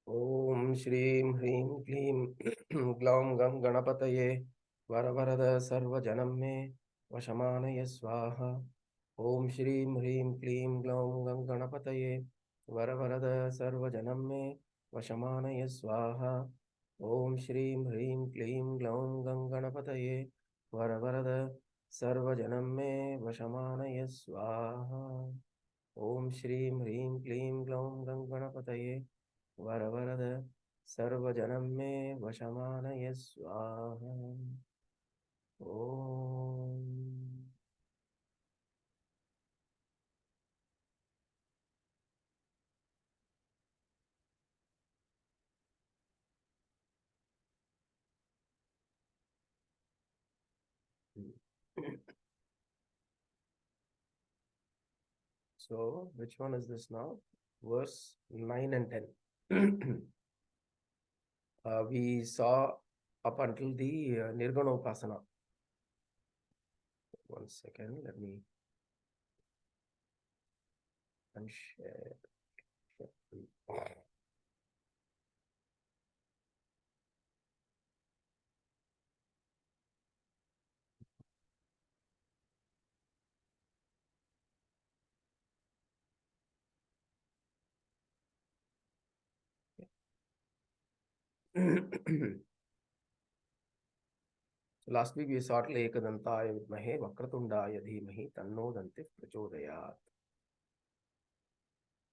Om Shrim Hrim Klim Glaum Gam Ganapataye Varavarada Sarva Janamme Vashamanaya Swaha. Om Shrim Hrim Klim Glaum Gam Ganapataye Varavarada Sarva Janamme Vashamanaya Swaha. Om Shrim Hrim Klim Glaum Gam Ganapataye Varavarada Sarva Janamme Vashamanaya Swaha. Om Shrim Hrim Klim Glaum Gam Ganapataye Varavarada Sarvajanam me Vashamanaya Swaha. Om. So, which one is this now? Verse 9 and 10. We saw up until the Nirguna Upasana. One second, let me unshare. Last week we saw Ekadantaya Vidmahe Vakratundaya Dhimahi Tanno Danti Prachodayat.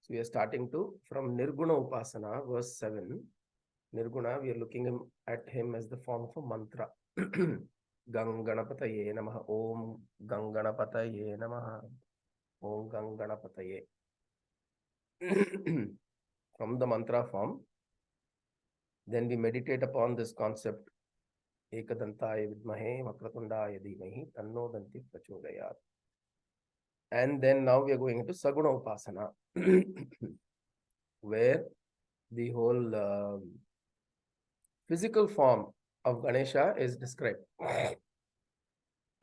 So we are starting to from Nirguna Upasana, verse 7. Nirguna, we are looking at him as the form of a mantra. Ganganapataye namaha. Om Ganganapataye namaha. Om Ganganapataye. From the mantra form, then we meditate upon this concept. Ekadantaya vidmahe vakratundaya dhimahi tanno danti prachodayat. And then now we are going into Saguna Upasana, where the whole physical form of Ganesha is described.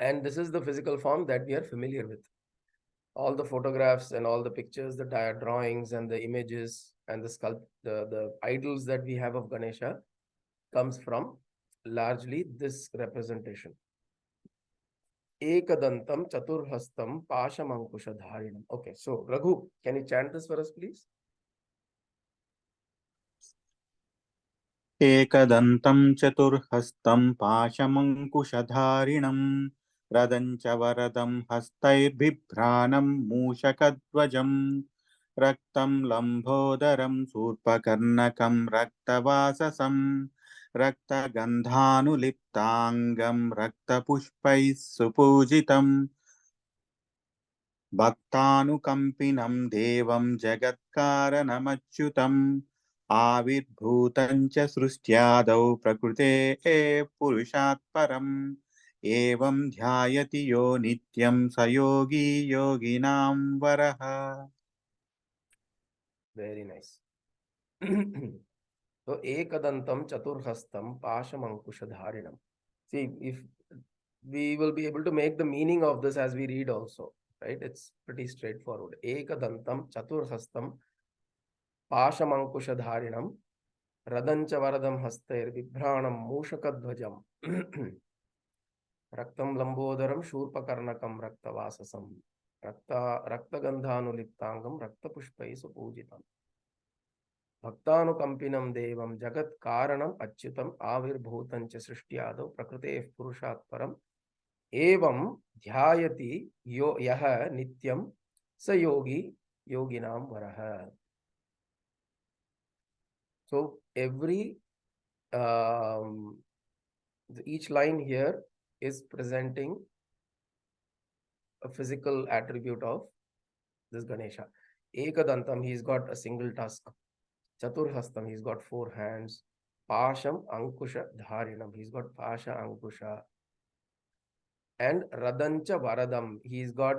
And this is the physical form that we are familiar with. All the photographs and all the pictures, the drawings and the images and the idols that we have of Ganesha comes from largely this representation. Ekadantam chaturhastam pashamankushadharinam. Okay, so Raghu, can you chant this for us, please? एकदन्तं चतुर्हस्तं पाशमङ्कुशधारिणं रदं च वरदं हस्तैर्बिभ्राणं मूषकध्वजं रक्तं लम्बोदरं शूर्पकर्णकं रक्तवाससं रक्तगन्धानुलिप्ताङ्गं रक्तपुष्पैः सुपूजितं भक्तानुकम्पिनं देवं जगत्कारणमच्युतम् आविर्भूतं च सृष्ट्यादौ प्रकृते पुरुषात् परम् एवं ध्यायति यो नित्यं स योगी योगिनां वरः. Very nice. So Ekadantam chaturhastam pashamankushadharinam. See, if we will be able to make the meaning of this as we read also, right? It's pretty straightforward. Ekadantam chaturhastam pashamankushadharinam radancha varadam hastair vibhranam mushakadhvajam raktam lambodaram shurpakarnakam raktavasasam raktagandhanuliptangam raktapushpai supujitam भक्तानुकंपिनं देवं जगत् कारणम अच्युतम आविर्भूतं च सृष्ट्यादौ प्रकृतेः पुरुषात् परम एवं ध्यायति यो यः नित्यं स योगी योगिनां वरः. So each line here is presenting a physical attribute of this Ganesha. Ekadantam, he's got a single tusk. Chaturhastam, he's got 4 hands. Pasham Ankusha Dharinam, he's got Pasha Ankusha. And Radancha Varadam, he's got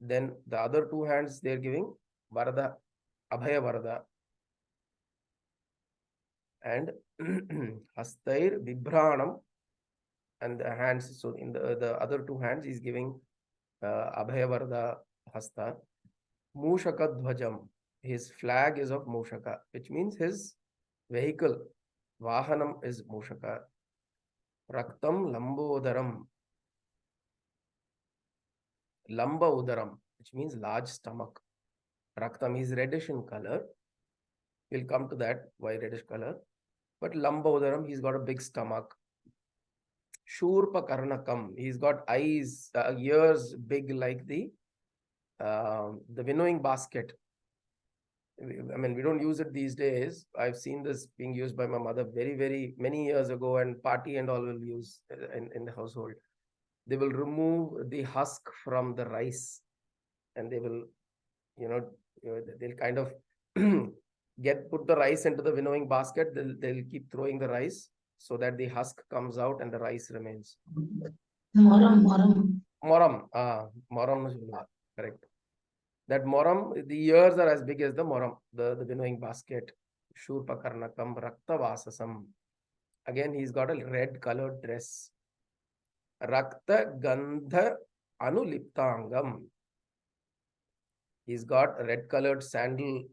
then the other 2 hands they're giving Varada, Abhaya Varada. And Hastair Vibhranam, and the hands, so in the other 2 hands he's giving Abhaya Varada Hasta. Mushaka Dhvajam, his flag is of Mushaka, which means his vehicle. Vahanam is Mushaka. Raktam Lambodaram. Lamba Udaram, which means large stomach. Raktam is reddish in color. We'll come to that, why reddish color. But Lamba Udaram, he's got a big stomach. Shurpa Karnakam, he's got eyes, ears big like the winnowing basket. I mean, we don't use it these days. I've seen this being used by my mother very, very many years ago, and party and all will use in the household. They will remove the husk from the rice, and they will, they'll kind of put the rice into the winnowing basket. They'll keep throwing the rice so that the husk comes out and the rice remains. Moram, moram. Moram, moram, correct. That moram, the ears are as big as the moram, the winnowing basket. Shurpa Karnakam Rakta Vasasam. Again, he's got a red colored dress. Rakta Gandha Anuliptangam. He's got a red colored sandal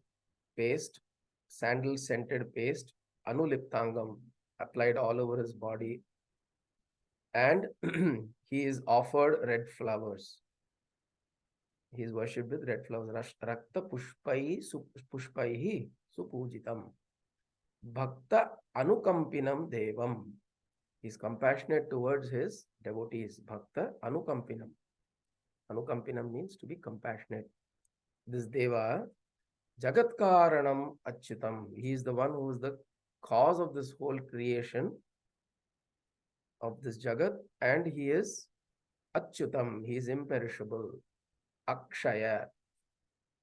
paste, sandal scented paste, Anuliptangam, applied all over his body. And he is offered red flowers. He is worshipped with red flowers. Rakta pushpaihi supujitam. Bhakta anukampinam devam. He is compassionate towards his devotees. Bhakta anukampinam. Anukampinam means to be compassionate. This Deva, Jagatkaranam Achyutam. He is the one who is the cause of this whole creation of this Jagat, and he is Achyutam. He is imperishable. Akshaya,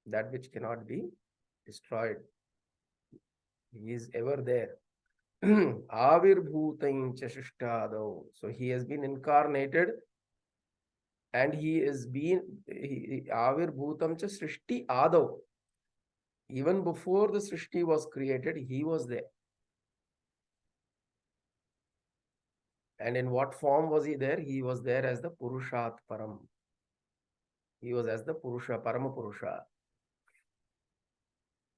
that which cannot be destroyed. He is ever there. Avirbhutam Chashishtado. So he has been incarnated, and he is being Avirbhutam cha Srishti Adav. Even before the Srishti was created, he was there. And in what form was he there? He was there as the Purushat Param. He was as the Purusha, Parama Purusha.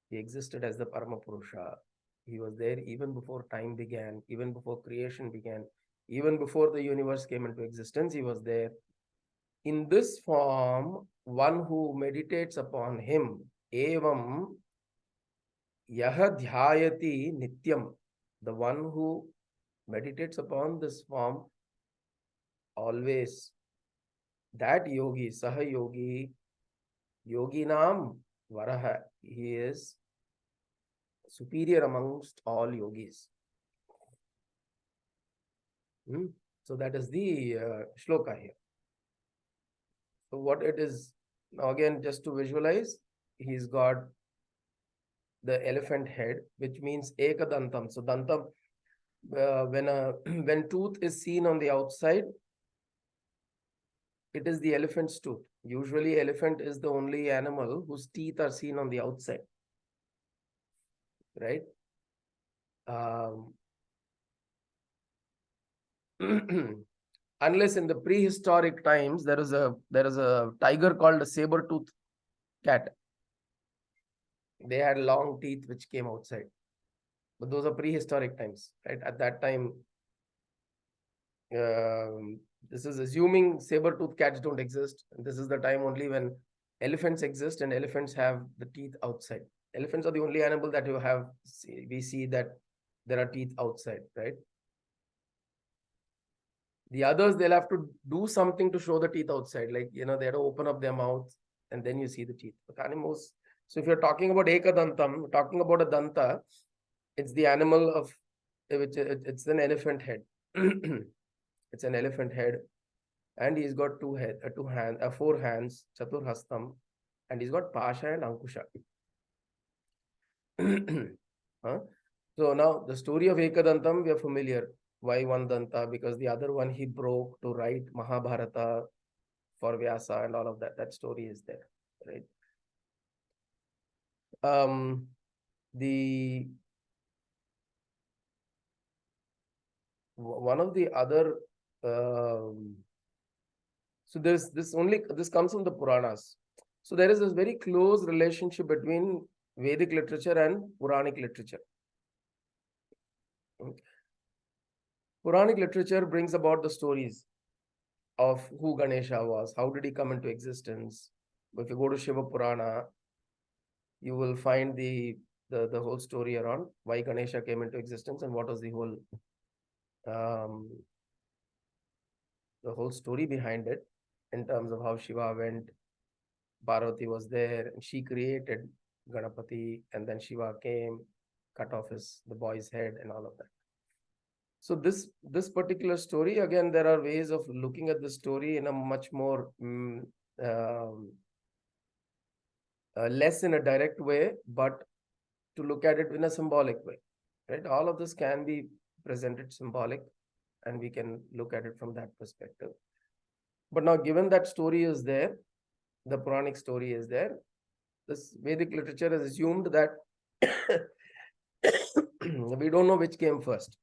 He existed as the Parama Purusha. He was there even before time began, even before creation began, even before the universe came into existence. He was there. In this form, one who meditates upon him, evam yaha dhyayati nityam, the one who meditates upon this form always, that yogi, saha yogi, yoginam varaha, he is superior amongst all yogis. So that is the shloka here. So what it is, now again, just to visualize, he's got the elephant head, which means ekadantam. So dantam, when tooth is seen on the outside, it is the elephant's tooth. Usually elephant is the only animal whose teeth are seen on the outside, right? Unless in the prehistoric times, there is a tiger called a saber-tooth cat. They had long teeth which came outside. But those are prehistoric times, right? At that time, this is assuming saber-tooth cats don't exist. This is the time only when elephants exist, and elephants have the teeth outside. Elephants are the only animal that we see that there are teeth outside, right? The others, they'll have to do something to show the teeth outside. Like, they have to open up their mouth and then you see the teeth. But animals, so if you're talking about ekadantam, talking about a danta, it's the animal of which it's an elephant head. It's an elephant head, and he's got four hands, chaturhastam, and he's got pasha and ankusha. So now the story of Ekadantam, we are familiar. Why one danta? Because the other one he broke to write Mahabharata for Vyasa and all of that. That story is there, right? One of the other so this comes from the Puranas. So there is this very close relationship between Vedic literature and Puranic literature. Puranic literature brings about the stories of who Ganesha was, how did he come into existence. If you go to Shiva Purana, you will find the whole story around why Ganesha came into existence and what was um, the whole story behind it, in terms of how Shiva went. Parvati was there, and she created Ganapati, and then Shiva came, cut off the boy's head, and all of that. So this particular story, again, there are ways of looking at the story in a much more less in a direct way, but to look at it in a symbolic way, right? All of this can be presented symbolic, and we can look at it from that perspective. But now, given that story is there, the Puranic story is there, this Vedic literature has assumed that we don't know which came first.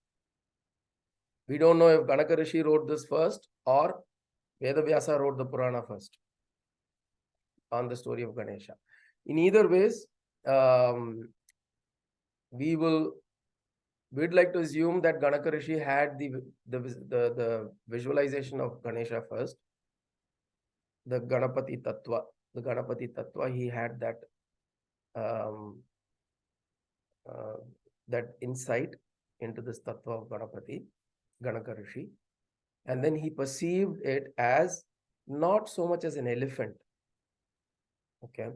We don't know if Ganaka Rishi wrote this first or Vedavyasa wrote the Purana first on the story of Ganesha. In either ways, we'd like to assume that Ganaka Rishi had the visualization of Ganesha first, the Ganapati Tattva, he had that that insight into this Tattva of Ganaka Rishi, and then he perceived it as not so much as an elephant. Okay.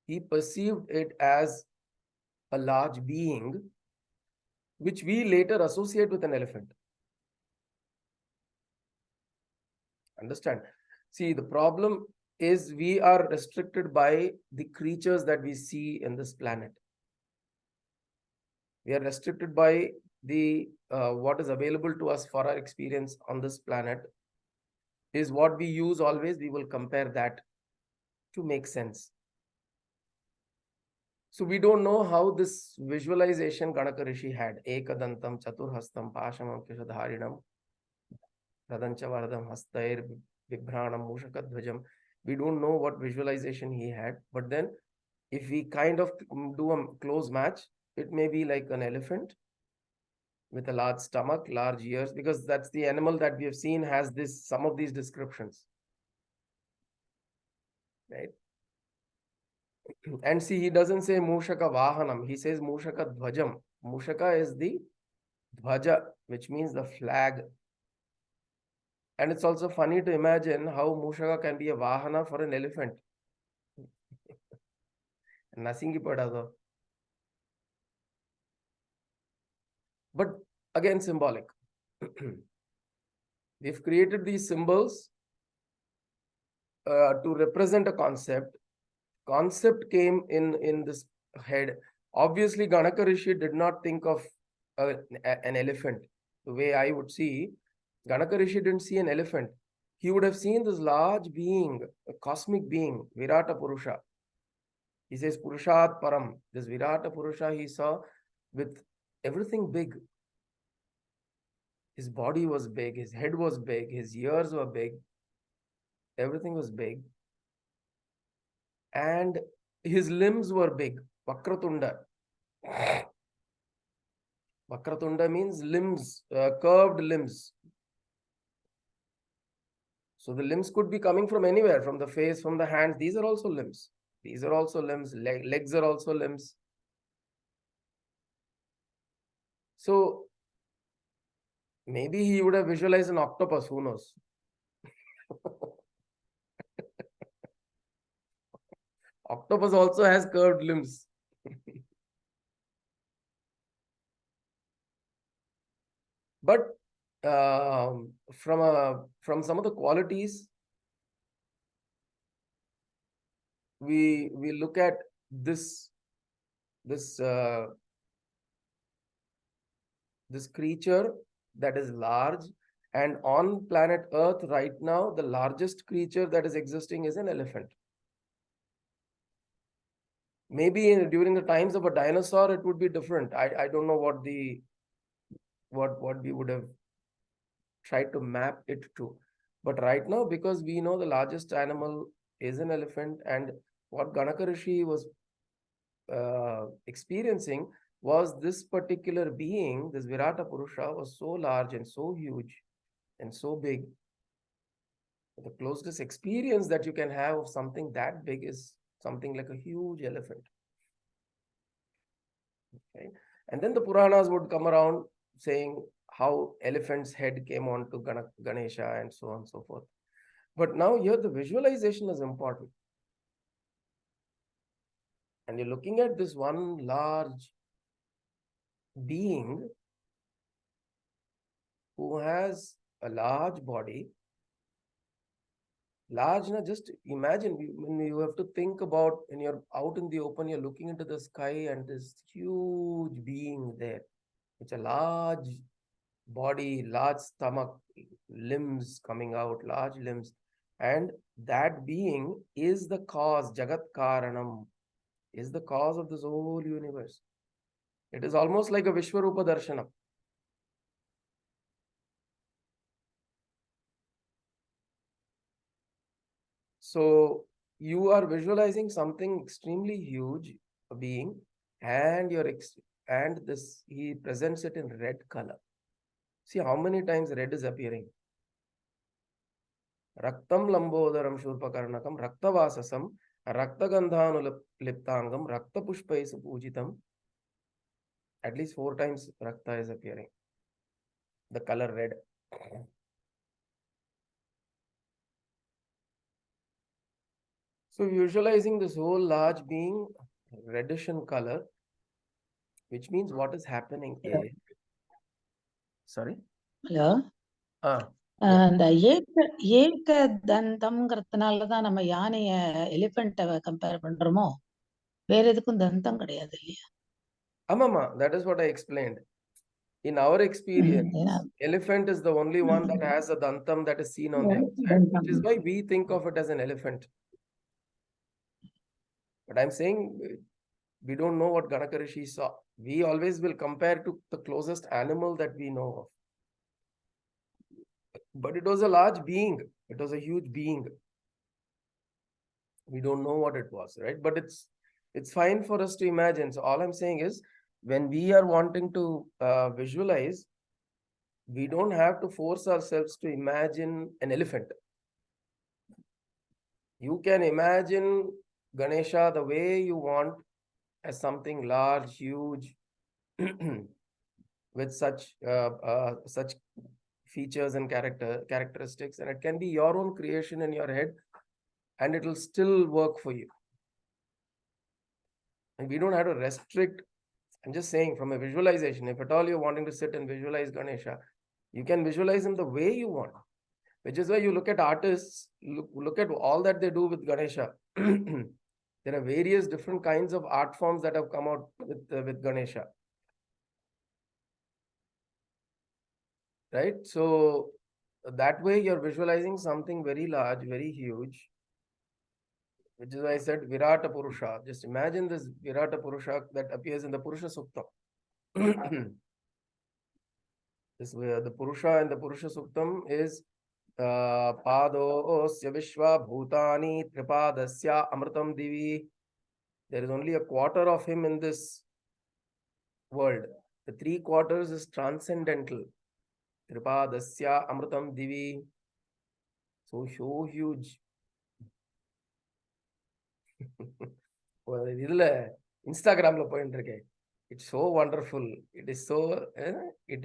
He perceived it as a large being, which we later associate with an elephant. Understand? See, the problem is we are restricted by the creatures that we see in this planet. We are restricted by the what is available to us for our experience on this planet is what we use always. We will compare that to make sense. So we don't know how this visualization Ganaka Rishi had. Ekadantam chaturhastam pashamam kishadharinam radancha varadam hastair vibhranam mushakadhvajam. We don't know what visualization he had, but then if we kind of do a close match, it may be like an elephant with a large stomach, large ears, because that's the animal that we have seen has some of these descriptions, right? And see, he doesn't say Mushaka Vahanam, he says Mushaka Dhvajam. Mushaka is the Dhvaja, which means the flag. And it's also funny to imagine how Mushaka can be a Vahana for an elephant. Nothing pada. But again, symbolic. We've created these symbols to represent a concept. Concept came in this head. Obviously, Ganaka Rishi did not think of an elephant. The way I would see, Ganaka Rishi didn't see an elephant. He would have seen this large being, a cosmic being, Virata Purusha. He says Purushat Param. This Virata Purusha he saw with everything big. His body was big, his head was big, his ears were big, everything was big. And his limbs were big. Vakratunda. Vakratunda means limbs, curved limbs. So the limbs could be coming from anywhere, from the face, from the hands. These are also limbs. These are also limbs. Legs are also limbs. So maybe he would have visualized an octopus, who knows? Octopus also has curved limbs. But from some of the qualities, we look at this creature that is large, and on planet Earth right now, the largest creature that is existing is an elephant. Maybe during the times of a dinosaur, it would be different. I don't know what we would have tried to map it to. But right now, because we know the largest animal is an elephant, and what Ganaka Rishi was experiencing was this particular being, this Virata Purusha, was so large and so huge and so big. The closest experience that you can have of something that big is something like a huge elephant. Okay? And then the Puranas would come around saying how elephant's head came on to Ganesha and so on and so forth. But now here the visualization is important. And you're looking at this one large being who has a large body. Large, na, just imagine when you have to think about when you're out in the open, you're looking into the sky and this huge being there. It's a large body, large stomach, limbs coming out, large limbs. And that being is the cause, Jagat Karanam, is the cause of this whole universe. It is almost like a Vishwarupa Darshanam. So you are visualizing something extremely huge, a being, and he presents it in red color. See how many times red is appearing. Raktam lambodaram shurpakarnakam raktavasasam raktagandhanuliptangam raktapushpaisu pujitam. At least 4 times rakta is appearing. The color red. So visualizing this whole large being reddish in color, which means what is happening is, sorry? Hello Yeah. அந்த ஏக தந்தம்ங்கிறதுனாலதான் நம்ம யானைய எலிபென்ட்ட compare பண்றோமோ? வேற எதுக்கும் தந்தம் கிடையாது இல்லையா? Amama, that is what I explained. In our experience, elephant is the only one that has a dantam that is seen on the outside, which is why we think of it as an elephant. But I'm saying we don't know what Ganaka Rishi saw. We always will compare to the closest animal that we know of. But it was a large being. It was a huge being. We don't know what it was, right? But it's fine for us to imagine. So all I'm saying is, when we are wanting to visualize, we don't have to force ourselves to imagine an elephant. You can imagine Ganesha the way you want, as something large, huge, with such features and characteristics, and it can be your own creation in your head, and it will still work for you. And we don't have to restrict. I'm just saying, from a visualization, if at all you're wanting to sit and visualize Ganesha, you can visualize him the way you want, which is why you look at artists, look at all that they do with Ganesha. There are various different kinds of art forms that have come out with Ganesha. Right? So that way you're visualizing something very large, very huge, which is why I said Virata Purusha. Just imagine this Virata Purusha that appears in the Purusha Suktam. The Purusha and the Purusha Suktam is Padosya Vishwa Bhutani Tripadasya Amritam Divi. There is only a quarter of him in this world. The 3/4 is transcendental. Tripadasya Amritam Divi. So huge. Instagramல போயிட்டு இருக்கேன். It's so wonderful. It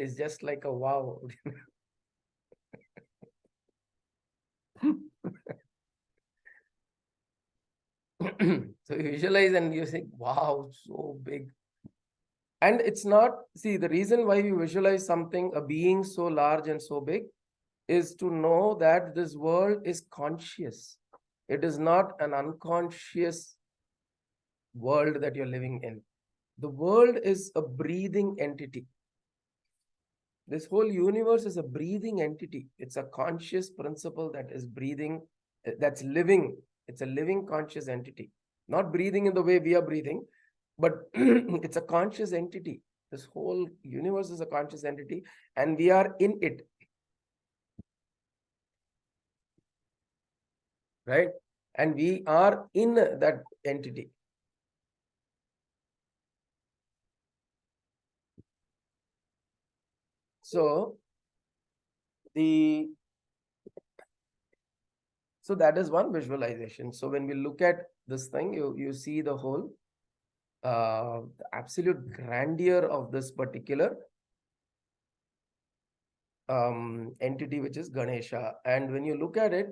is just like a wow. So you visualize and you think, wow, so big. And it's not, see, the reason why we visualize something, a being so large and so big, is to know that this world is conscious. It is not an unconscious world that you're living in. The world is a breathing entity. This whole universe is a breathing entity. It's a conscious principle that is breathing, that's living. It's a living conscious entity. Not breathing in the way we are breathing, but it's a conscious entity. This whole universe is a conscious entity, and we are in it. Right? And we are in that entity. So that is one visualization. So when we look at this thing, you see the whole the absolute grandeur of this particular entity, which is Ganesha. And when you look at it,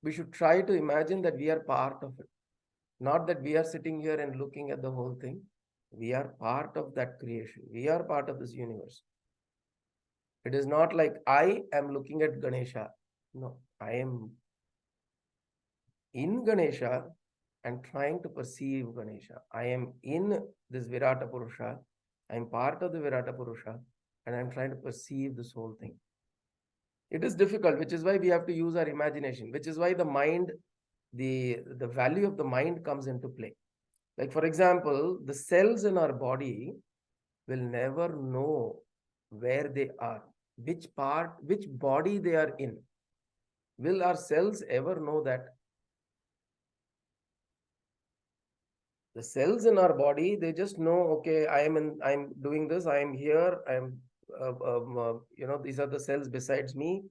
we should try to imagine that we are part of it. Not that we are sitting here and looking at the whole thing. We are part of that creation. We are part of this universe. It is not like I am looking at Ganesha. No, I am in Ganesha and trying to perceive Ganesha. I am in this Virata Purusha. I am part of the Virata Purusha and I'm trying to perceive this whole thing. It is difficult, which is why we have to use our imagination, which is why the mind, the value of the mind comes into play. Like, for example, the cells in our body will never know where they are, which body they are in. Will our cells ever know that? The cells in our body, they just know, okay, I'm doing this, I am here, these are the cells besides me.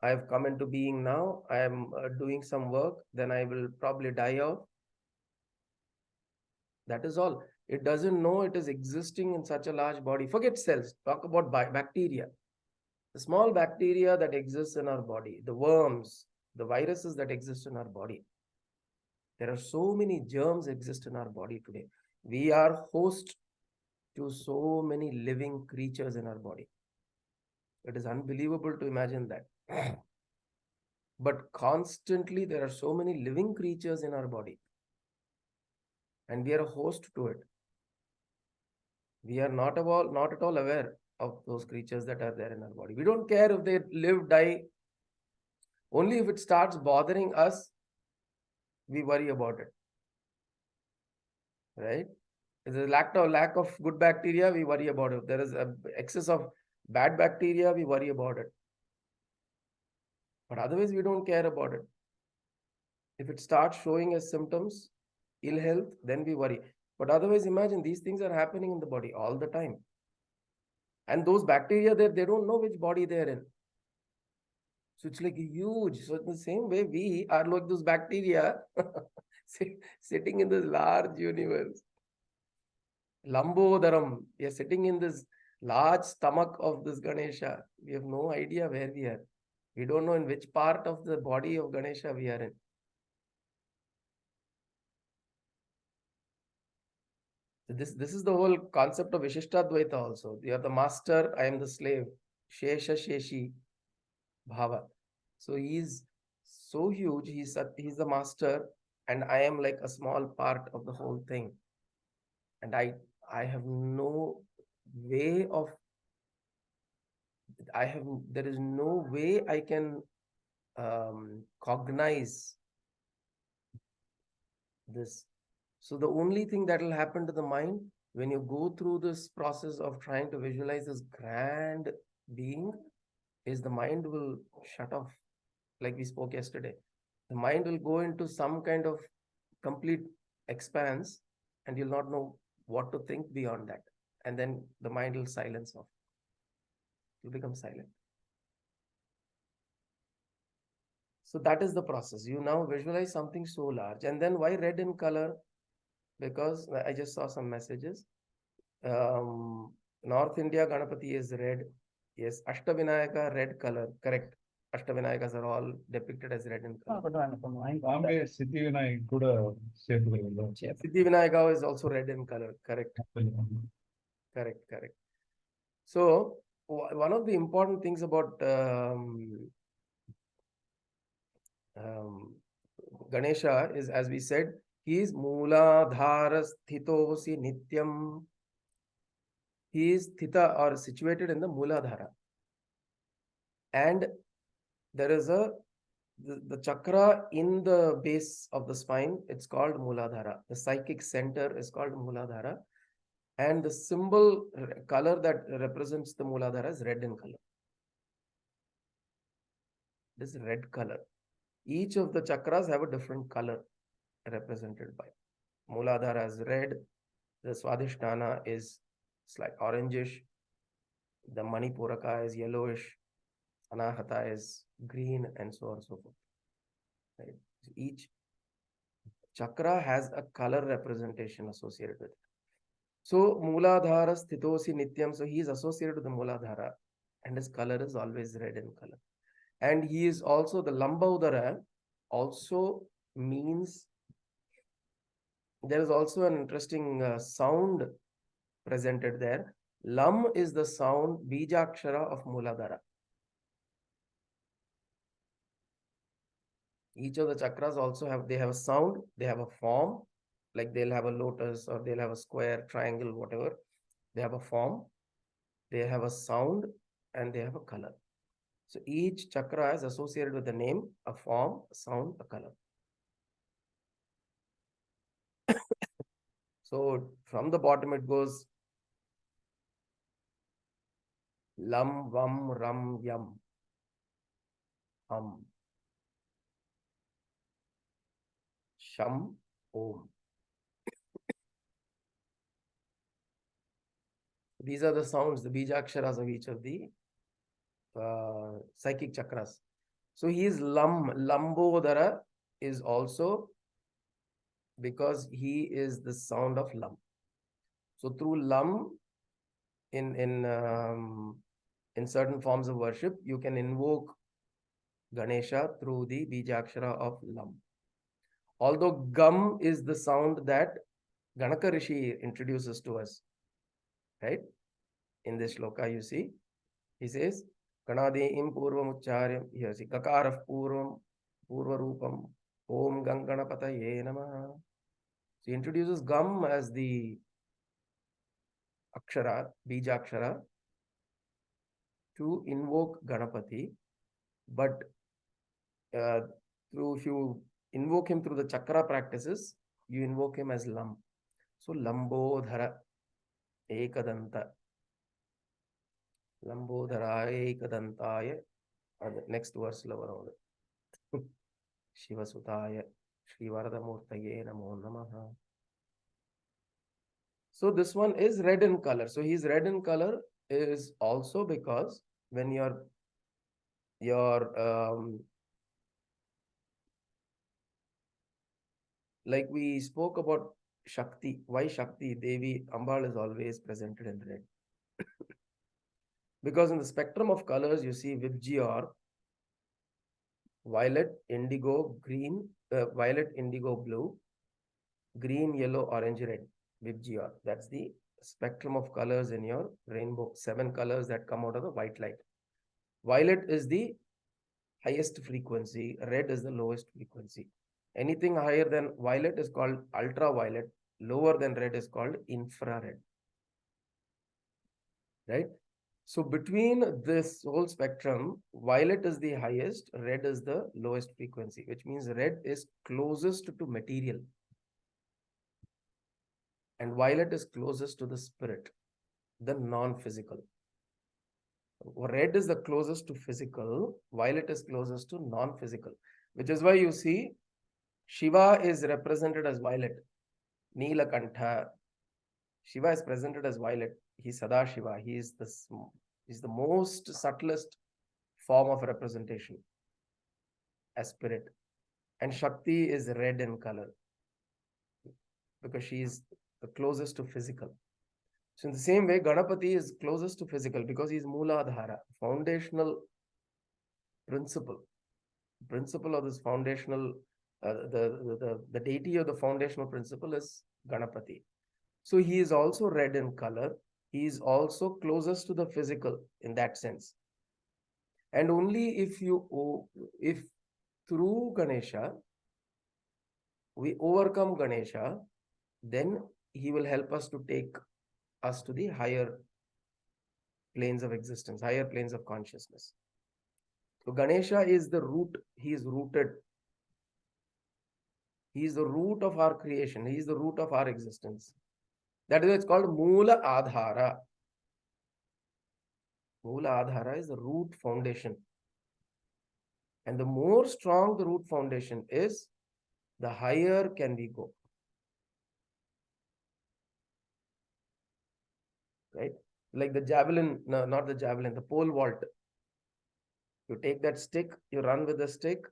I have come into being now. I am doing some work, then I will probably die off. That is all. It doesn't know it is existing in such a large body. Forget cells. Talk about bacteria. The small bacteria that exists in our body, the worms, the viruses that exist in our body. There are so many germs exist in our body today. We are host to so many living creatures in our body. It is unbelievable to imagine that. But constantly there are so many living creatures in our body. And we are a host to it. We are not at all aware of those creatures that are there in our body. We don't care if they live, die. Only if it starts bothering us, we worry about it. Right? If there is lack of good bacteria, we worry about it. If there is excess of bad bacteria, we worry about it. But otherwise, we don't care about it. If it starts showing us symptoms, ill health, then we worry. But otherwise, imagine these things are happening in the body all the time. And those bacteria there, they don't know which body they're in. So it's like huge. So in the same way, we are like those bacteria sitting in this large universe. Lambodaram. We are sitting in this large stomach of this Ganesha. We have no idea where we are. We don't know in which part of the body of Ganesha we are in. So this is the whole concept of Vishishtadvaita also. You are the master, I am the slave. Shesha Sheshi Bhava. So he is so huge, he's the master, and I am like a small part of the whole thing. And I have no way of there is no way I can cognize this. So the only thing that will happen to the mind when you go through this process of trying to visualize this grand being is the mind will shut off, like we spoke yesterday. The mind will go into some kind of complete expanse and you'll not know what to think beyond that. And then the mind will silence off. You'll become silent. So that is the process. You now visualize something so large. And then why red in color? Because I just saw some messages. North India Ganapati is red. Yes, Ashtavinayaka, red color. Correct. Ashtavinayakas are all depicted as red in color. Siddhivinayaka is also red in color. Correct. Correct. So one of the important things about Ganesha is, as we said, he is Mooladhara Sthitosi Nityam. He is Sthita or situated in the Mooladhara. And there is the chakra in the base of the spine, it's called Mooladhara. The psychic center is called Mooladhara. And the symbol color that represents the Mooladhara is red in color. This red color. Each of the chakras have a different color represented by. Mooladhara is red. The Swadhisthana is like orangish. The Manipuraka is yellowish, Anahata is green, and so on and so forth. Right? So each chakra has a color representation associated with it. So Mooladhara Sthitosi Nityam, so he is associated with the Mooladhara, and his color is always red in color. And he is also the Lambaudara, also means there is also an interesting sound presented there. Lam is the sound Bijakshara of Mooladhara. Each of the chakras also have a sound, they have a form, like they'll have a lotus or they'll have a square, triangle, whatever. They have a form, they have a sound, and they have a color. So each chakra is associated with a name, a form, a sound, a color. So from the bottom it goes Lam, Vam, Ram, Yam, Ham, Sham, Om. These are the sounds, the Bijaksharas of each of the psychic chakras. So he is Lam. Lambodara is also because he is the sound of Lam. So through Lam, in certain forms of worship, you can invoke Ganesha through the Bijakshara of Lam. Although Gam is the sound that Ganaka Rishi introduces to us, right? In this shloka, you see, he says, Ganadiim Purvam Ucharyam, here see, Kakara Purvam, Purva Rupam, Om Ganganapataye Namaha. So he introduces Gam as the Akshara, Bijakshara, to invoke Ganapati, but if you invoke him through the chakra practices, you invoke him as Lam. So Lambodhara Ekadanta. Lambodhara Ekadantaya. Next verse, Shivasutaya Shri Varadamurtaye Namo Namaha. So this one is red in color. So he's red in color is also because when your like we spoke about Shakti, why Shakti, Devi, Ambal is always presented in red. Because in the spectrum of colors, you see Vibgyor, violet, indigo, green, violet, indigo, blue, green, yellow, orange, red. Vibgyor. That's the spectrum of colors in your rainbow. 7 colors that come out of the white light. Violet is the highest frequency, red is the lowest frequency. Anything higher than violet is called ultraviolet, lower than red is called infrared. Right? So between this whole spectrum, violet is the highest, red is the lowest frequency, which means red is closest to material. And violet is closest to the spirit, the non-physical. Red is the closest to physical, violet is closest to non-physical, which is why you see Shiva is represented as violet. Neelakantha. Shiva is presented as violet. He's Sadashiva. He's the most subtlest form of representation as spirit. And Shakti is red in color because she is the closest to physical. So in the same way, Ganapati is closest to physical because he is Mooladhara, foundational principle of this foundational, the deity of the foundational principle is Ganapati. So he is also red in color. He is also closest to the physical in that sense. And only if through Ganesha, we overcome Ganesha, then he will help us to take us to the higher planes of existence, higher planes of consciousness. So Ganesha is the root. He is rooted. He is the root of our creation. He is the root of our existence. That is why it's called Moola Adhara. Moola Adhara is the root foundation. And the more strong the root foundation is, the higher can we go. Right? like the javelin, no, not the javelin, the pole vault. You take that stick, you run with the stick,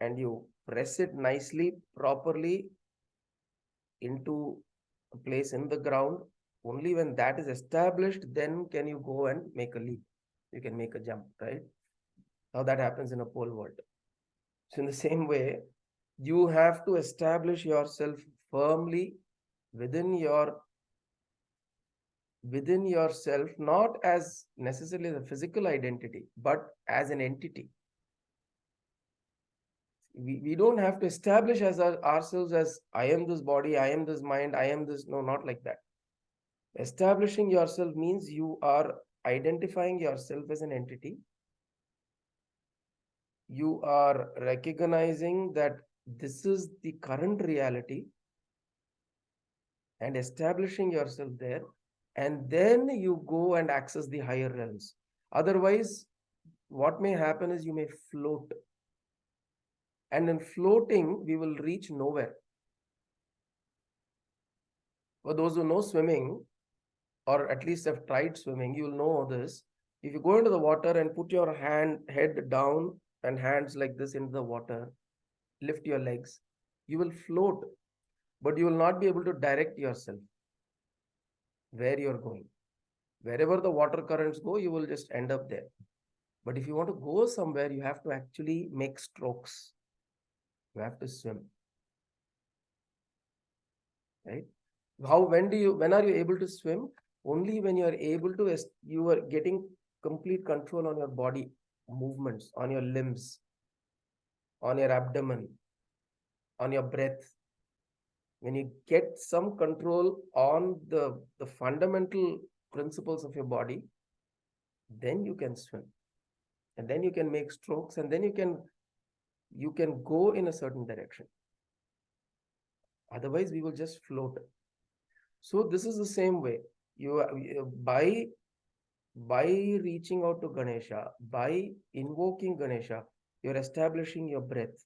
and you press it nicely, properly into a place in the ground. Only when that is established, then can you go and make a leap. You can make a jump, right? How that happens in a pole vault. So in the same way, you have to establish yourself firmly within yourself, not as necessarily the physical identity, but as an entity. We don't have to establish as ourselves as I am this body, I am this mind, I am this. No, not like that. Establishing yourself means you are identifying yourself as an entity. You are recognizing that this is the current reality and establishing yourself there. And then you go and access the higher realms. Otherwise, what may happen is you may float. And in floating, we will reach nowhere. For those who know swimming, or at least have tried swimming, you will know this. If you go into the water and put your head down and hands like this into the water, lift your legs, you will float, but you will not be able to direct yourself where you're going. Wherever the water currents go, you will just end up there. But if you want to go somewhere, you have to actually make strokes. You have to swim. Right? When are you able to swim? Only when you are getting complete control on your body movements, on your limbs, on your abdomen, on your breath. When you get some control on the fundamental principles of your body, then you can swim. And then you can make strokes, and then you can go in a certain direction. Otherwise, we will just float. So this is the same way. By reaching out to Ganesha, by invoking Ganesha, you're establishing your breath,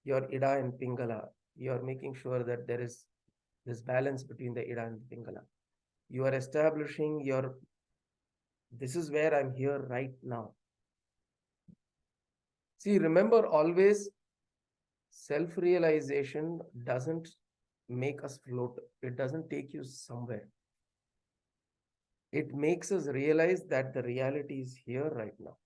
your Ida and Pingala. You're making sure that there is this balance between the Ida and the Pingala. You are establishing this is where I'm here right now. See, remember always, self-realization doesn't make us float. It doesn't take you somewhere. It makes us realize that the reality is here right now.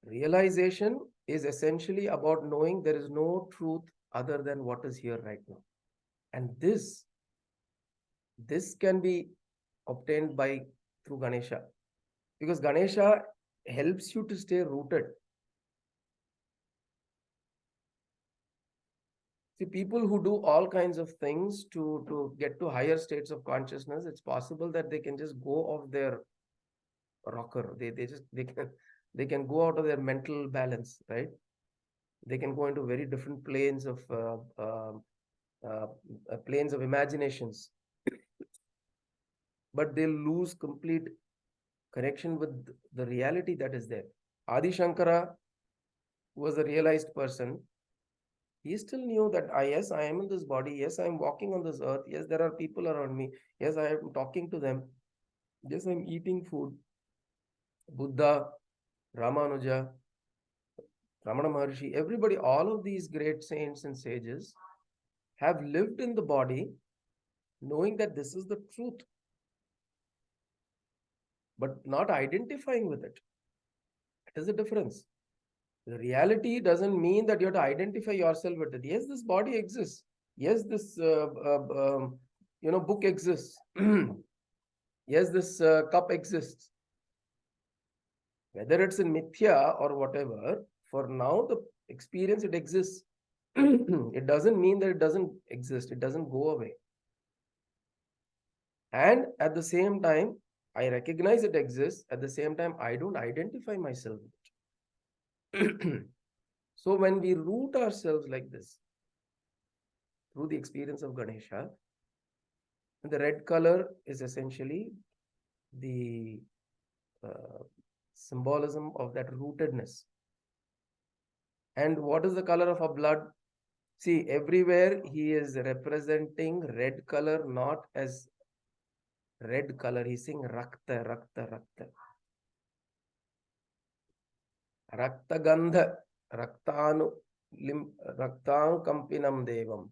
Realization is essentially about knowing there is no truth other than what is here right now. And this can be obtained through Ganesha. Because Ganesha helps you to stay rooted. See, people who do all kinds of things to get to higher states of consciousness, it's possible that they can just go off their rocker. They can go out of their mental balance, right? They can go into very different planes of imaginations, but they'll lose complete connection with the reality that is there. Adi Shankara was a realized person. He still knew that yes, I am in this body. Yes, I am walking on this earth. Yes, there are people around me. Yes, I am talking to them. Yes, I'm eating food. Buddha, Ramanuja, Ramana Maharshi, everybody, all of these great saints and sages have lived in the body knowing that this is the truth, but not identifying with it. It is a difference. The reality doesn't mean that you have to identify yourself with it. Yes, this body exists. Yes, this book exists. Yes, this cup exists. Whether it's in mithya or whatever, for now the experience, it exists. It doesn't mean that it doesn't exist. It doesn't go away. And at the same time, I recognize it exists. At the same time, I don't identify myself with it. So when we root ourselves like this, through the experience of Ganesha, the red color is essentially the symbolism of that rootedness. And what is the color of our blood? See, everywhere he is representing red color, not as red color. He's saying Rakta, Rakta, Rakta. Rakta Gandha, Raktanu, Raktam Kampinam Devam,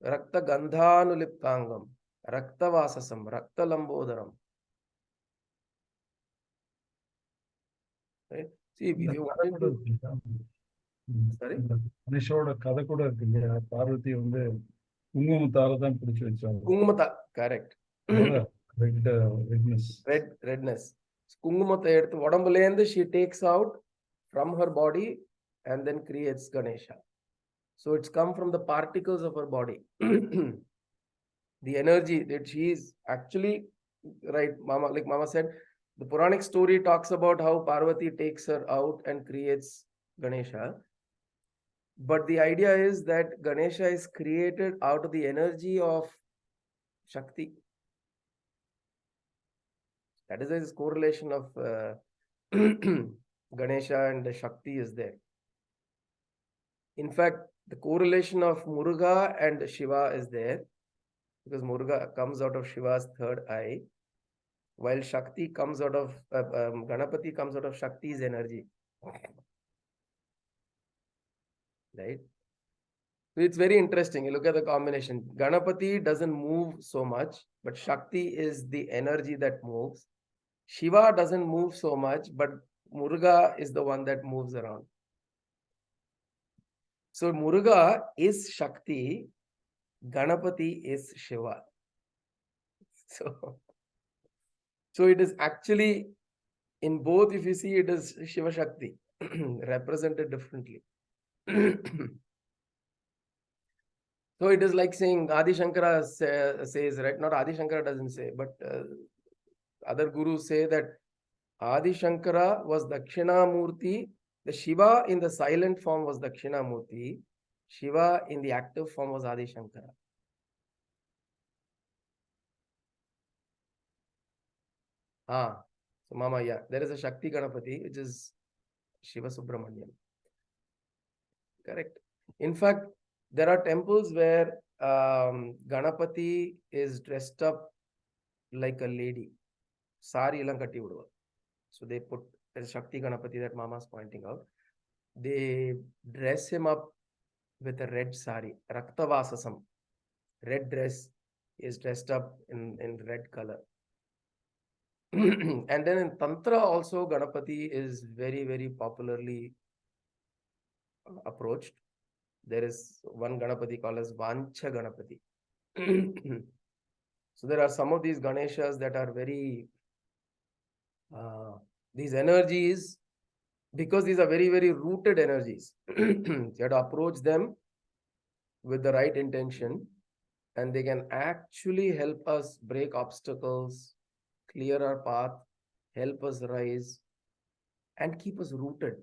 Rakta Gandhanu Liptangam, Rakta Vasasam, Rakta Lambodaram. Right? See, if you want to. Sorry? கணேஷோட கதை கூட இருக்கு இல்லையா? பார்வதி வந்து குங்குமத்தால தான் பிடிச்சு வச்சாங்க. Kungumata, correct. Redness. Kungumata எடுத்து உடம்புலேந்து she takes out from her body and then creates Ganesha. So it's come from the particles of her body. The energy that she is actually, right, Mama, like Mama said, the Puranic story talks about how Parvati takes her out and creates Ganesha. But the idea is that Ganesha is created out of the energy of Shakti. That is this correlation of Ganesha and the Shakti is there. In fact, the correlation of Muruga and Shiva is there because Muruga comes out of Shiva's third eye, while Shakti comes out of Ganapati comes out of Shakti's energy. Right? So it's very interesting. You look at the combination. Ganapati doesn't move so much, but Shakti is the energy that moves. Shiva doesn't move so much, but Muruga is the one that moves around. So Muruga is Shakti, Ganapati is Shiva. So it is actually in both, if you see, it is Shiva Shakti represented differently. So it is like saying Adi Shankara says, right? Not Adi Shankara doesn't say, but other gurus say that Adi Shankara was Dakshinamurti. The Shiva in the silent form was Dakshinamurti. Shiva in the active form was Adi Shankara. So Mama, yeah, there is a Shakti Ganapati, which is Shiva Subramanyam. Correct. In fact, there are temples where Ganapati is dressed up like a lady. Sari ilankati uduva. So they put a Shakti Ganapati that Mama is pointing out. They dress him up with a red sari, Raktavasasam. Red dress is dressed up in red color. And then in Tantra also, Ganapati is very, very popularly approached. There is one Ganapati called as Vancha Ganapati. So there are some of these Ganeshas that are very, these energies, because these are very, very rooted energies. You have to approach them with the right intention, and they can actually help us break obstacles, clear our path, help us rise, and keep us rooted.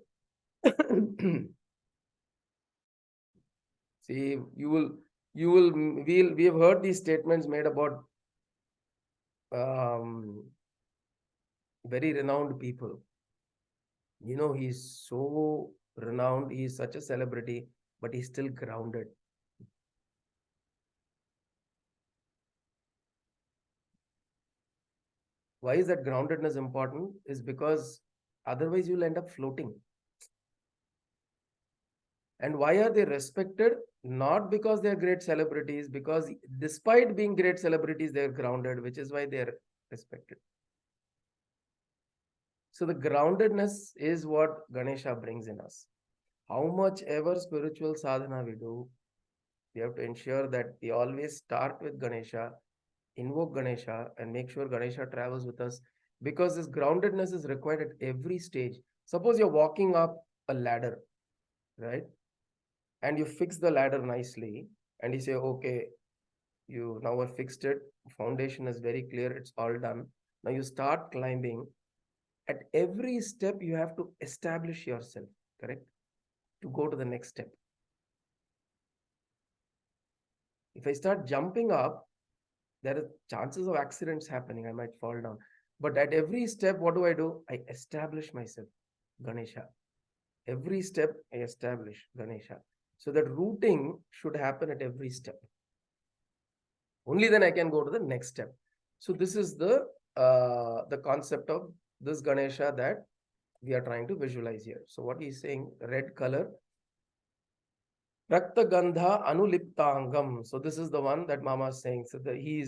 See, we have heard these statements made about very renowned people. You know, he's so renowned, he's such a celebrity, but he's still grounded. Why is that groundedness important? Is because otherwise you'll end up floating. And why are they respected? Not because they're great celebrities, because despite being great celebrities, they're grounded, which is why they're respected. So the groundedness is what Ganesha brings in us. How much ever spiritual sadhana we do, we have to ensure that we always start with Ganesha, invoke Ganesha, and make sure Ganesha travels with us, because this groundedness is required at every stage. Suppose you're walking up a ladder, right? And you fix the ladder nicely, and you say, okay, you now have fixed it, foundation is very clear, it's all done. Now you start climbing. At every step, you have to establish yourself, correct? To go to the next step. If I start jumping up, there are chances of accidents happening. I might fall down. But at every step, what do? I establish myself, Ganesha. Every step, I establish Ganesha. So that rooting should happen at every step. Only then I can go to the next step. So this is the concept of this Ganesha that we are trying to visualize here. So what he's saying, red color, Rakta Gandha Anuliptangam. So this is the one that Mama is saying. So he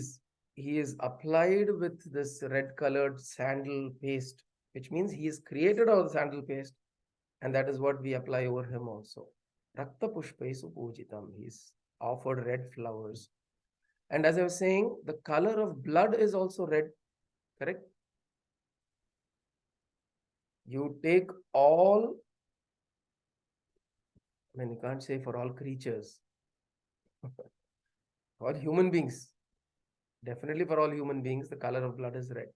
is applied with this red colored sandal paste, which means he is created out of the sandal paste, and that is what we apply over him also. Rakta Pushpai Supujitam. He's offered red flowers. And as I was saying, the color of blood is also red, correct? You take all, I mean, you can't say for all creatures, for human beings. Definitely for all human beings, the color of blood is red.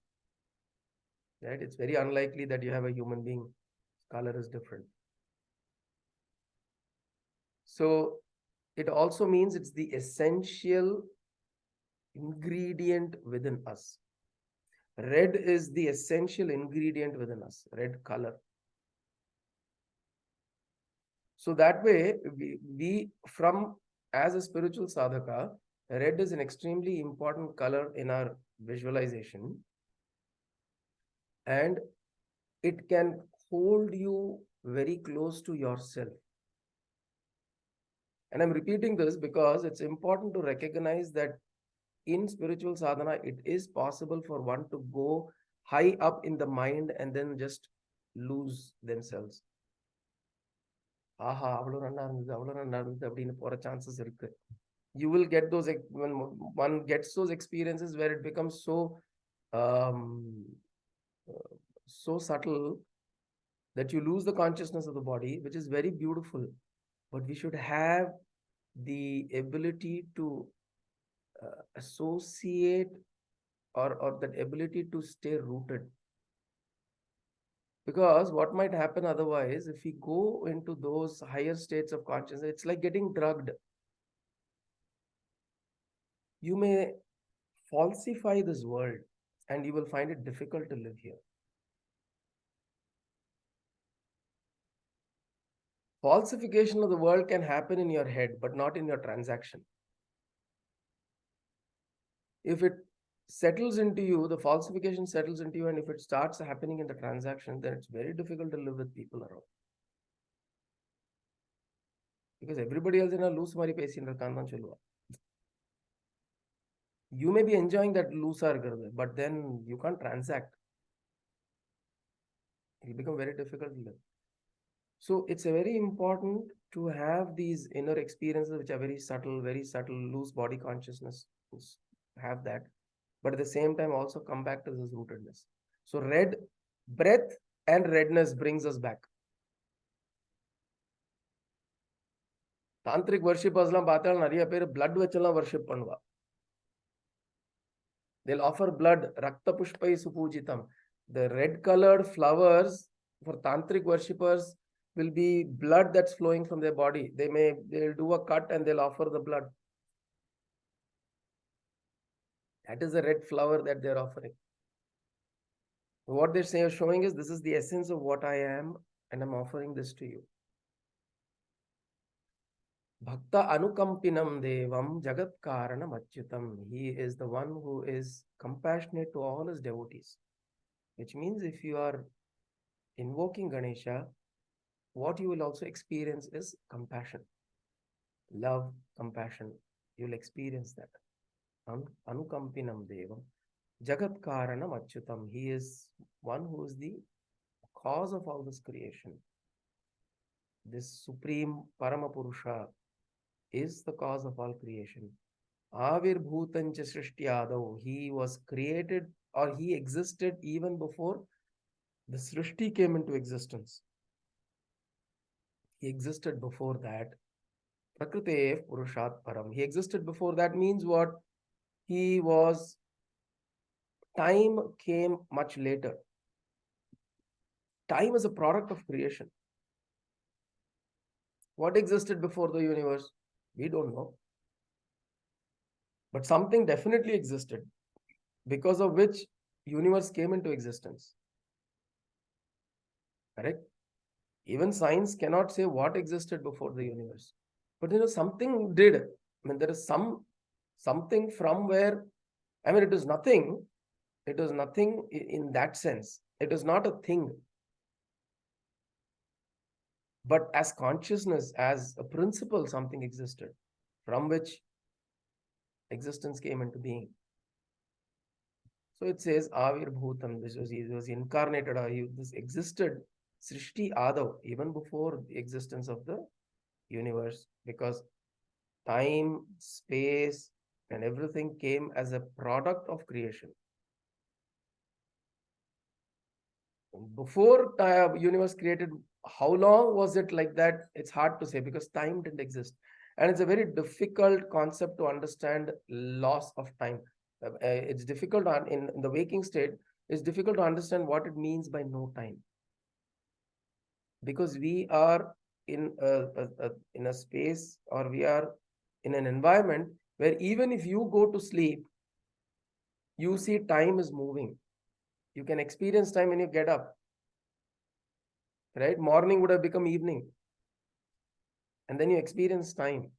Right? It's very unlikely that you have a human being, color is different. So it also means it's the essential ingredient within us. Red is the essential ingredient within us, red color. So that way, we from as a spiritual sadhaka, red is an extremely important color in our visualization, and it can hold you very close to yourself. And I'm repeating this because it's important to recognize that in spiritual sadhana, it is possible for one to go high up in the mind and then just lose themselves. Aha, chances irukku. You will get those, when one gets those experiences where it becomes so subtle that you lose the consciousness of the body, which is very beautiful. But we should have the ability to associate or that ability to stay rooted. Because what might happen otherwise, if we go into those higher states of consciousness, it's like getting drugged. You may falsify this world and you will find it difficult to live here. Falsification of the world can happen in your head, but not in your transaction. If it settles into you, the falsification settles into you, and if it starts happening in the transaction, then it's very difficult to live with people around. Because everybody else in a loose mari pesi irukkaan solluva. You may be enjoying that loose, but then you can't transact. It will become very difficult to live. So it's very important to have these inner experiences which are very subtle, loose body consciousness. Have that. But at the same time, also come back to this rootedness. So red breath and redness brings us back. Tantric worshippers la baathal nariya per blood vechalla worship பண்ணுவா. They'll offer blood, rakta pushpai supujitam. The red colored flowers for tantric worshippers will be blood that's flowing from their body. They'll do a cut and they'll offer the blood. That is the red flower that they're offering. What they're showing is, this is the essence of what I am, and I'm offering this to you. Bhakta anukampinam devam jagat karanam achyutam. He is the one who is compassionate to all his devotees. Which means if you are invoking Ganesha, what you will also experience is compassion. Love, compassion. You'll experience that. Anukampinam devam jagat karanam achyutam. He is one who is the cause of all this creation. This supreme Paramapurusha is the cause of all creation. Avirbhutancha Srishtiyadav. He was created, or he existed even before the Srishti came into existence. He existed before that. Prakrite Purushat Param. He existed before that means what? He was, time came much later. Time is a product of creation. What existed before the universe? We don't know. But something definitely existed, because of which universe came into existence. Correct? Even science cannot say what existed before the universe. But something did. I mean, there is something from where, I mean, it is nothing. It is nothing in that sense. It is not a thing. But as consciousness, as a principle, something existed from which existence came into being. So it says Avir Bhutam. He was incarnated. This existed Srishti Adav, even before the existence of the universe, because time, space, and everything came as a product of creation. Before universe created, how long was it like that? It's hard to say because time didn't exist. And it's a very difficult concept to understand loss of time. It's difficult in the waking state, it's difficult to understand what it means by no time. Because we are in a space, or we are in an environment where even if you go to sleep, you see time is moving. You can experience time when you get up. Right? Morning would have become evening. And then you experience time.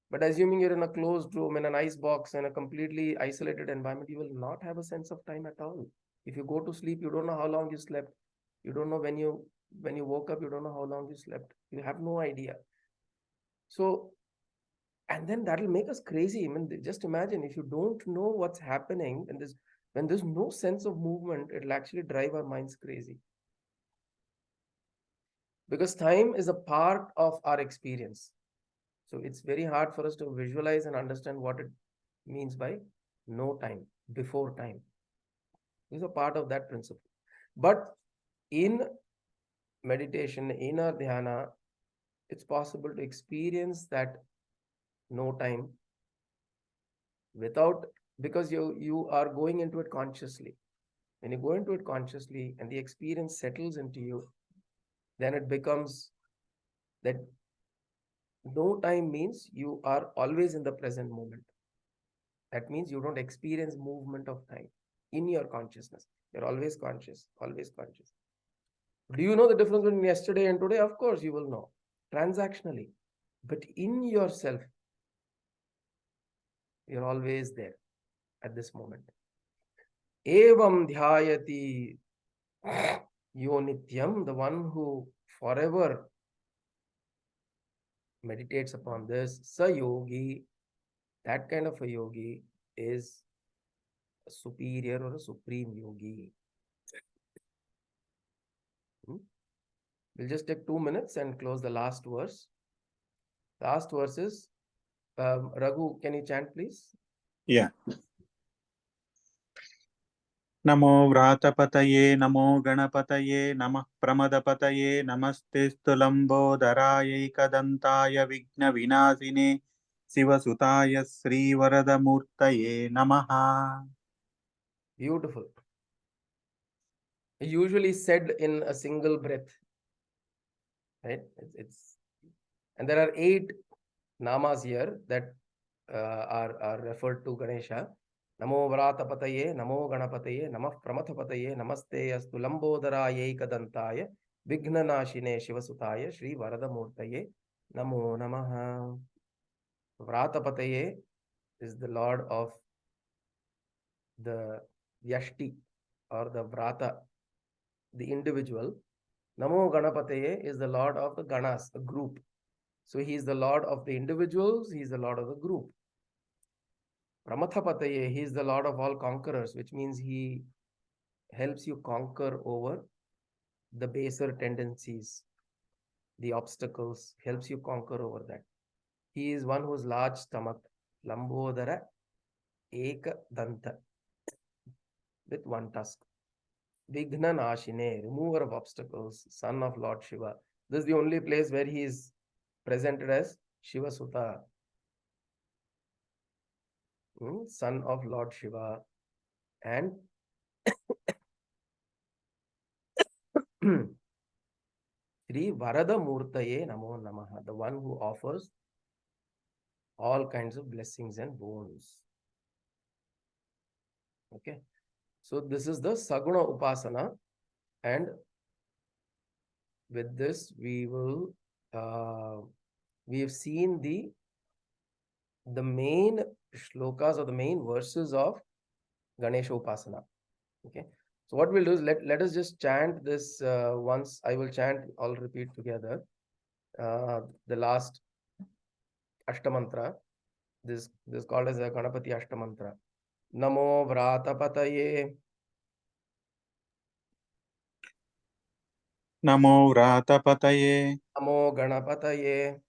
But assuming you're in a closed room, in an ice box, in a completely isolated environment, you will not have a sense of time at all. If you go to sleep, you don't know how long you slept. You don't know when you woke up, you don't know how long you slept. You have no idea. So, and then that'll make us crazy. I mean, just imagine if you don't know what's happening, and when there's no sense of movement, it'll actually drive our minds crazy. Because time is a part of our experience. So it's very hard for us to visualize and understand what it means by no time, before time. This is a part of that principle. But in meditation, in our dhyana, it's possible to experience that no time because you are going into it consciously. When you go into it consciously and the experience settles into you, then it becomes that no time means you are always in the present moment. That means you don't experience movement of time in your consciousness. You're always conscious, always conscious. Do you know the difference between yesterday and today? Of course, you will know transactionally. But in yourself, you're always there at this moment. Evam dhyayati yo nityam, the one who forever meditates upon this, sa yogi, that kind of a yogi is a superior or a supreme yogi. We'll just take 2 minutes and close the last verse. Last verse is, Raghu, can you chant please? Yeah. Namo Vratapataye, Namo Ganapataye, Namah Pramadapataye, Namaste Stulambodharaye Kadantaya Vigna Vinasine, Sivasutaya Sri Varadamurtaye Namaha. Beautiful. Usually said in a single breath. Right? And there are 8 namas here that are referred to Ganesha. Namo Vratapataye, Namo Ganapataye, Namah Pramathapataye, Namaste Astu Lambodharaye Kadantaya, Vignanashine Shivasutaya, Sri Varadamurtaye, Namo Namaha. Vratapataye is the Lord of the Yashti or the Vrata, the individual. Namo Ganapataye is the Lord of the Ganas, a group. So he is the Lord of the individuals, he is the Lord of the group. Pramathapataye, he is the Lord of all conquerors, which means he helps you conquer over the baser tendencies, the obstacles, helps you conquer over that. He is one whose large stomach, Lambodhara Eka Danta, with one tusk. Vigna Nashine, remover of obstacles, son of Lord Shiva. This is the only place where he is presented as Shiva Sutta, son of Lord Shiva. And Sri Varada Murtaye Namo Namaha, the one who offers all kinds of blessings and boons. Okay. So this is the Saguna Upasana, and with this we will we have seen the main shlokas or the main verses of Ganesha Upasana. Okay. So what we'll do is let us just chant this once. I will chant, I'll repeat together. The last Ashtamantra. This is called as a Ganapati Ashtamantra. Namo Vratapataye. Namo Vratapataye. Namo Ganapataye.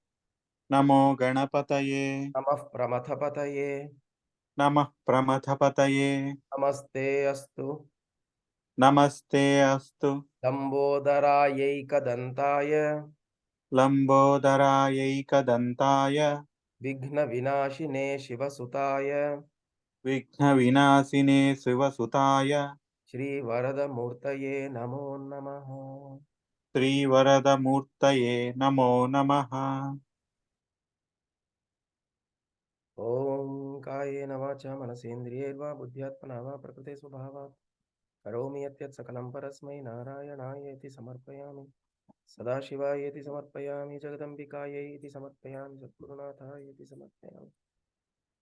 Namo Ganapataye. Namah Pramathapataye. Namah Pramathapataye. Namaste Astu. Namaste Astu. Lambodarayaikadantaya. Lambodarayaikadantaya. Vighna Vinashine Shivasutaya. Vighna Vinasine Sivasutaya. Shri Varada Murtaye Namo Namaha. Sri Varada Murtaye Namo Namaha. Om Kaye Navacha Manasendriyeva Buddhyatmanava Prakrite Swabhavat Karomi Yatyat Sakalam Parasmai Narayanaye Iti Samarpayami Sadashivaye Iti Samarpayami Jagadambikaye Iti Samarpayami Sadgurunathaye Iti Samarpayami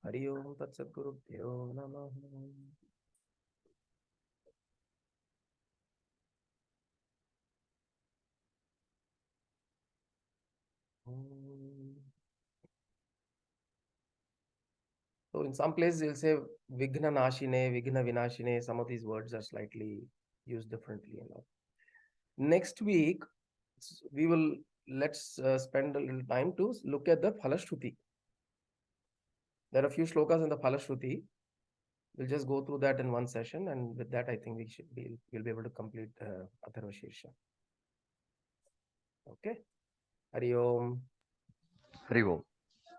Hari Om Tat Sadgurubhyo Namaha. So in some places you'll say Vighna Nashine, Vighna Vinashine. Some of these words are slightly used differently. Next week, we will let's spend a little time to look at the Phalashruti. There are a few shlokas in the Phalashruti. We'll just go through that in one session, and with that, I think we'll be able to complete Atharvasheersham. Okay. Hari Om. Hari Om.